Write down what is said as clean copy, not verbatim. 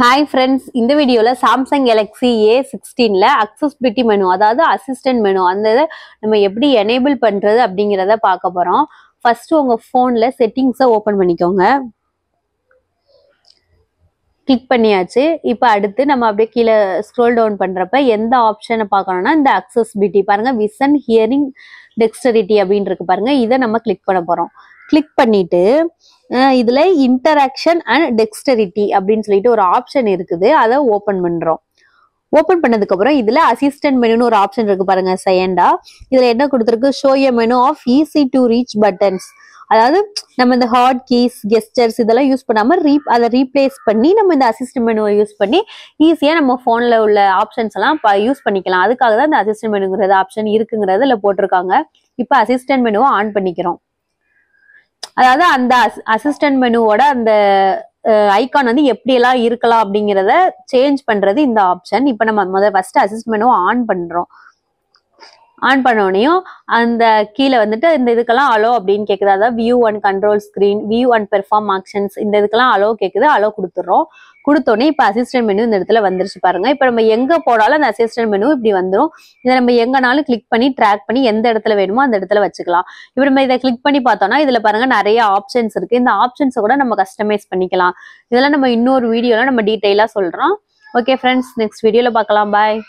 Hi friends, in the video Samsung Galaxy A16 accessibility menu அதாவது assistant menu அந்த நம்ம எப்படி enable பண்றது அப்படிங்கறத பார்க்க போறோம். First உங்க phoneல settings open பண்ணிக்கோங்க. கிளிக் பண்ணியாச்சு. இப்போ அடுத்து நம்ம அப்படியே கீழ ஸ்க்ரோல் டவுன் பண்றப்ப எந்த ஆப்ஷனை பார்க்கணும்னா இந்த accessibility பாருங்க vision hearing dexterity அப்படினு இருக்கு பாருங்க. இத நம்ம கிளிக் பண்ண போறோம். கிளிக் பண்ணிட்டு இதுல interaction and dexterity அப்படினு சொல்லிட்டு ஒரு ஆப்ஷன் இருக்குது. அத ஓபன் பண்றோம். ஓபன் பண்ணதுக்கு அப்புறம் இதுல அசிஸ்டன்ட் மெனுன்னு ஒரு ஆப்ஷன் இருக்கு பாருங்க செகண்டா. இதுல என்ன கொடுத்திருக்கு show a menu of easy to reach buttons. அதாவது நம்ம இந்த ஹாட் கீஸ் கெஸ்டர்ஸ் இதெல்லாம் யூஸ் பண்ணாம அதை ரீப்ளேஸ் பண்ணி நம்ம இந்த அசிஸ்டன்ட் மெனுவை யூஸ் பண்ணி ஈஸியா நம்ம போன்ல உள்ள ஆப்ஷன்ஸ் எல்லாம் யூஸ் பண்ணிக்கலாம். அதுக்காக தான் இந்த அசிஸ்டன்ட் மெனுங்கிறது ஆப்ஷன் இருக்குங்கிறது இதுல போட்டிருக்காங்க. இப்போ அசிஸ்டன்ட் மெனுவை ஆன் பண்ணிக்கிறோம். அதாவது அந்த அசிஸ்டன்ட் மெனுவோட அந்த ஐகான் வந்து எப்படி எல்லாம் இருக்கலாம் அப்படிங்கறத சேஞ்ச் பண்றது இந்த ஆப்ஷன். இப்போ நம்ம ஃபர்ஸ்ட் அசிஸ்டன்ட் மெனுவை ஆன் பண்றோம். ஆன் பண்ணோனையும் அந்த கீழே வந்துட்டு இந்த இதுக்கெல்லாம் அலோ அப்படின்னு கேக்குது. அதாவது view and control screen, view and perform actions இந்த இதுக்கெல்லாம் அலோ கேக்குது. அலோ கொடுத்துறோம். கொடுத்தோடனே இப்போ அசிஸ்டன்ட் மெனு இந்த இடத்துல வந்துருச்சு பாருங்க. இப்போ நம்ம எங்க போனாலும் அந்த அசிஸ்டன்ட் மெனு இப்படி வந்துடும். இதை நம்ம எங்கனாலும் கிளிக் பண்ணி ட்ராக் பண்ணி எந்த இடத்துல வேணுமோ அந்த இடத்துல வச்சுக்கலாம். இப்போ நம்ம இதை கிளிக் பண்ணி பார்த்தோம்னா இதுல பாருங்க நிறைய ஆப்ஷன்ஸ் இருக்கு. இந்த ஆப்ஷன்ஸை கூட நம்ம கஸ்டமைஸ் பண்ணிக்கலாம். இதெல்லாம் நம்ம இன்னொரு வீடியோல நம்ம டீட்டெயிலா சொல்றோம். ஓகே ஃப்ரெண்ட்ஸ், நெக்ஸ்ட் வீடியோல பார்க்கலாம். பாய்.